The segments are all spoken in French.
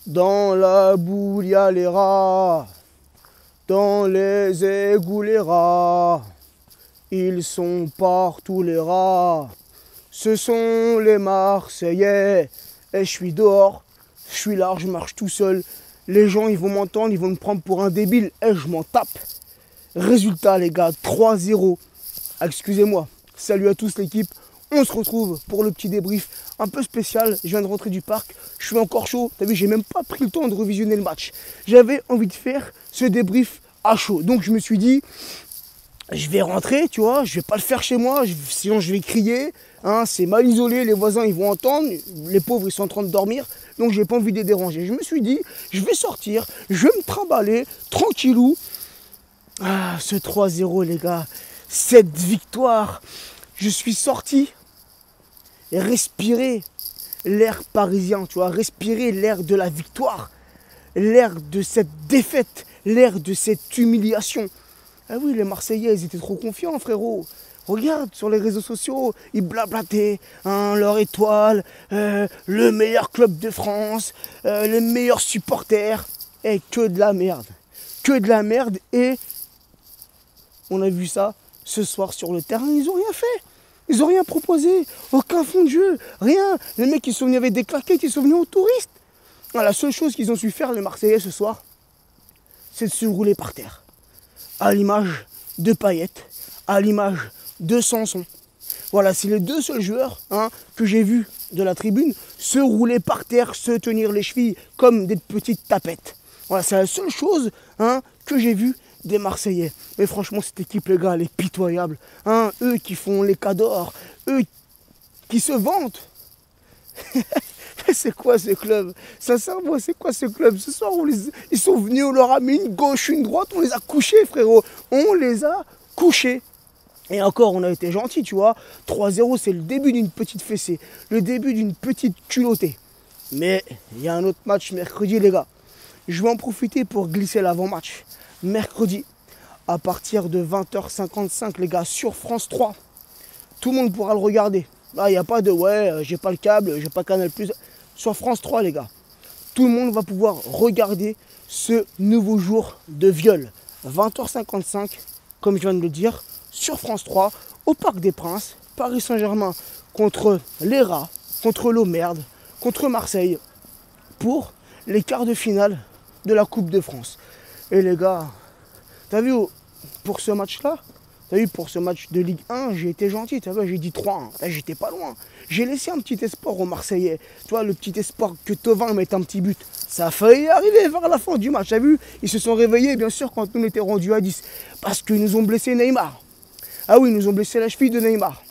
Dans la boule, y a les rats. Dans les égouts, les rats. Ils sont partout, les rats. Ce sont les Marseillais. Et je suis dehors. Je suis là, je marche tout seul. Les gens, ils vont m'entendre, ils vont me prendre pour un débile. Et je m'en tape. Résultat, les gars, 3-0. Excusez-moi. Salut à tous l'équipe. On se retrouve pour le petit débrief un peu spécial. Je viens de rentrer du parc. Je suis encore chaud. T'as vu, j'ai même pas pris le temps de revisionner le match. J'avais envie de faire ce débrief à chaud. Donc je me suis dit, je vais rentrer, tu vois. Je vais pas le faire chez moi. Sinon je vais crier. Hein, c'est mal isolé. Les voisins, ils vont entendre. Les pauvres, ils sont en train de dormir. Donc j'ai pas envie de les déranger. Je me suis dit, je vais sortir. Je vais me trimballer tranquillou. Ah, ce 3-0, les gars. Cette victoire. Je suis sorti et respirer l'air parisien, tu vois, respirer l'air de la victoire, l'air de cette défaite, l'air de cette humiliation. Ah oui, les Marseillais, ils étaient trop confiants, frérot. Regarde sur les réseaux sociaux, ils blablataient, hein, leur étoile, le meilleur club de France, les meilleurs supporters. Et que de la merde. Que de la merde. Et on a vu ça ce soir sur le terrain, ils n'ont rien fait. Ils n'ont rien proposé, aucun fond de jeu, rien. Les mecs, ils sont venus avec des claquettes, ils sont venus aux touristes. La seule chose qu'ils ont su faire, les Marseillais, ce soir, c'est de se rouler par terre. À l'image de Payet, à l'image de Sanson. Voilà, c'est les deux seuls joueurs que j'ai vus de la tribune se rouler par terre, se tenir les chevilles comme des petites tapettes. Voilà, c'est la seule chose que j'ai vue des Marseillais. Mais franchement, cette équipe, les gars, elle est pitoyable. Eux qui font les cadors, eux qui se vantent. C'est quoi ce club? Sincèrement, c'est quoi ce club? Ce soir, ils sont venus, on leur a mis une gauche, une droite, on les a couchés, frérot. On les a couchés. Et encore, on a été gentils, tu vois. 3-0, c'est le début d'une petite fessée. Le début d'une petite culottée. Mais il y a un autre match mercredi, les gars. Je vais en profiter pour glisser l'avant-match. Mercredi, à partir de 20h55, les gars, sur France 3. Tout le monde pourra le regarder. Là, il n'y a pas de j'ai pas le câble, j'ai pas Canal+. Sur France 3, les gars. Tout le monde va pouvoir regarder ce nouveau jour de viol. 20h55, comme je viens de le dire, sur France 3, au Parc des Princes, Paris Saint-Germain contre les Rats, contre l'Emmerde, contre Marseille, pour les quarts de finale de la Coupe de France. Et les gars, t'as vu, pour ce match-là, t'as vu, pour ce match de Ligue 1, j'ai été gentil, t'as vu, j'ai dit 3-1, j'étais pas loin. J'ai laissé un petit espoir aux Marseillais, tu vois, le petit espoir que Thauvin mette un petit but. Ça a failli arriver vers la fin du match, t'as vu, ils se sont réveillés, bien sûr, quand on était rendu à 10, parce qu'ils nous ont blessé Neymar. Ah oui, ils nous ont blessé la cheville de Neymar.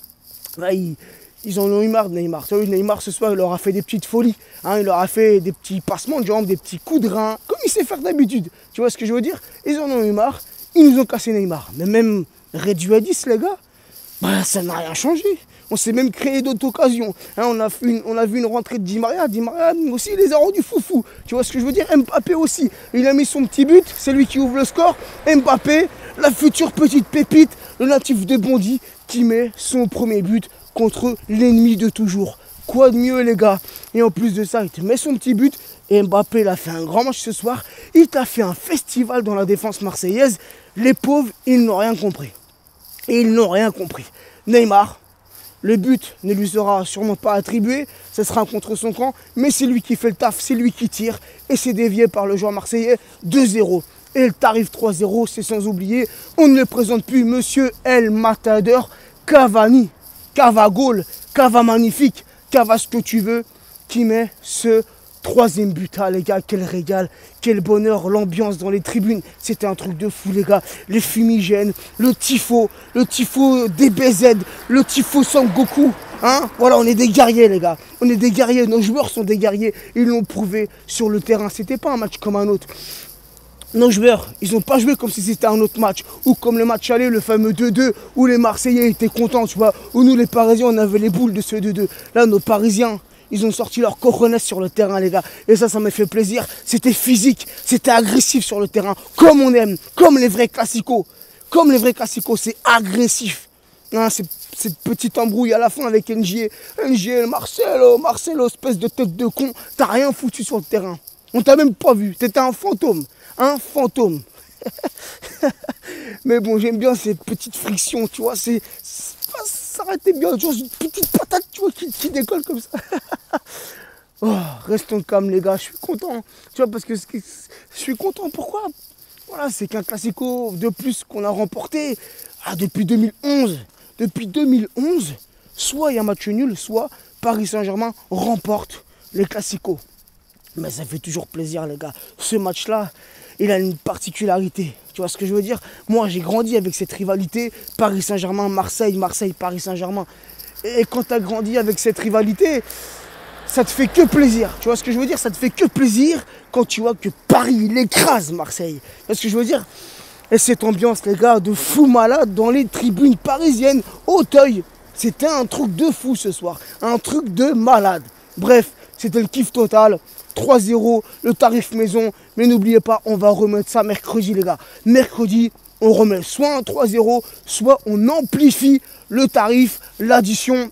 Là, ils en ont eu marre de Neymar. Tu vois, Neymar, ce soir, il leur a fait des petites folies. Il leur a fait des petits passements de jambes, des petits coups de rein, comme il sait faire d'habitude. Tu vois ce que je veux dire? Ils en ont eu marre. Ils nous ont cassé Neymar. Mais même réduit à 10, les gars, ça n'a rien changé. On s'est même créé d'autres occasions. On a vu une rentrée de Di Maria. Di Maria aussi, il les a rendus foufou. Tu vois ce que je veux dire? Mbappé aussi. Il a mis son petit but. C'est lui qui ouvre le score. Mbappé, la future petite pépite, le natif de Bondy, qui met son premier but contre l'ennemi de toujours. Quoi de mieux, les gars? Et en plus de ça, il te met son petit but. Et Mbappé, il a fait un grand match ce soir. Il t'a fait un festival dans la défense marseillaise. Les pauvres, ils n'ont rien compris. Et ils n'ont rien compris. Neymar, le but ne lui sera sûrement pas attribué. Ce sera contre son camp. Mais c'est lui qui fait le taf. C'est lui qui tire. Et c'est dévié par le joueur marseillais. 2-0. Et le tarif 3-0, c'est sans oublier, on ne le présente plus, monsieur El Matador Cavani. Cava Gaulle, Cava magnifique, Cava ce que tu veux, qui met ce troisième but. Ah les gars, quel régal, quel bonheur, l'ambiance dans les tribunes, c'était un truc de fou les gars. Les fumigènes, le tifo DBZ, le tifo Sangoku. Voilà, on est des guerriers les gars, on est des guerriers, nos joueurs sont des guerriers, ils l'ont prouvé sur le terrain, c'était pas un match comme un autre. Nos joueurs, ils n'ont pas joué comme si c'était un autre match. Ou comme le match aller, le fameux 2-2, où les Marseillais étaient contents, tu vois. Où nous, les Parisiens, on avait les boules de ce 2-2. Là, nos Parisiens, ils ont sorti leur cojones sur le terrain, les gars. Et ça m'a fait plaisir. C'était physique, c'était agressif sur le terrain. Comme on aime, comme les vrais classicos. Comme les vrais classicos, c'est agressif. Cette petite embrouille à la fin avec NG, Marcelo, espèce de tête de con. T'as rien foutu sur le terrain. On t'a même pas vu. T'étais un fantôme. Un fantôme. Mais bon, j'aime bien ces petites frictions, tu vois. Ça aurait été bien, tu vois, une petite patate, tu vois, qui décolle comme ça. Oh, restons calmes, les gars. Je suis content. Tu vois, parce que je suis content. Pourquoi? Voilà, c'est qu'un classico de plus qu'on a remporté depuis 2011. Depuis 2011, soit il y a match nul, soit Paris Saint-Germain remporte les classicos. Mais ça fait toujours plaisir, les gars. Ce match-là, il a une particularité. Tu vois ce que je veux dire? Moi, j'ai grandi avec cette rivalité Paris Saint-Germain, Marseille, Marseille, Paris Saint-Germain. Et quand tu as grandi avec cette rivalité, ça te fait que plaisir. Tu vois ce que je veux dire? Ça te fait que plaisir quand tu vois que Paris, il écrase Marseille. Tu vois ce que je veux dire? Et cette ambiance, les gars, de fou malade dans les tribunes parisiennes, Auteuil, c'était un truc de fou ce soir. Un truc de malade. Bref, c'était le kiff total. 3-0, le tarif maison. Mais n'oubliez pas, on va remettre ça mercredi, les gars. Mercredi, on remet soit un 3-0, soit on amplifie le tarif, l'addition.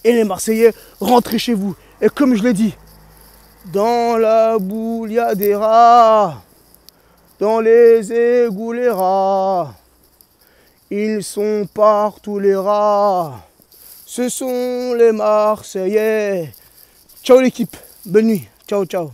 Et les Marseillais, rentrez chez vous. Et comme je l'ai dit, dans la boule, il y a des rats. Dans les égouts, les rats. Ils sont partout, les rats. Ce sont les Marseillais. Ciao l'équipe. Bonne nuit. Ciao, ciao.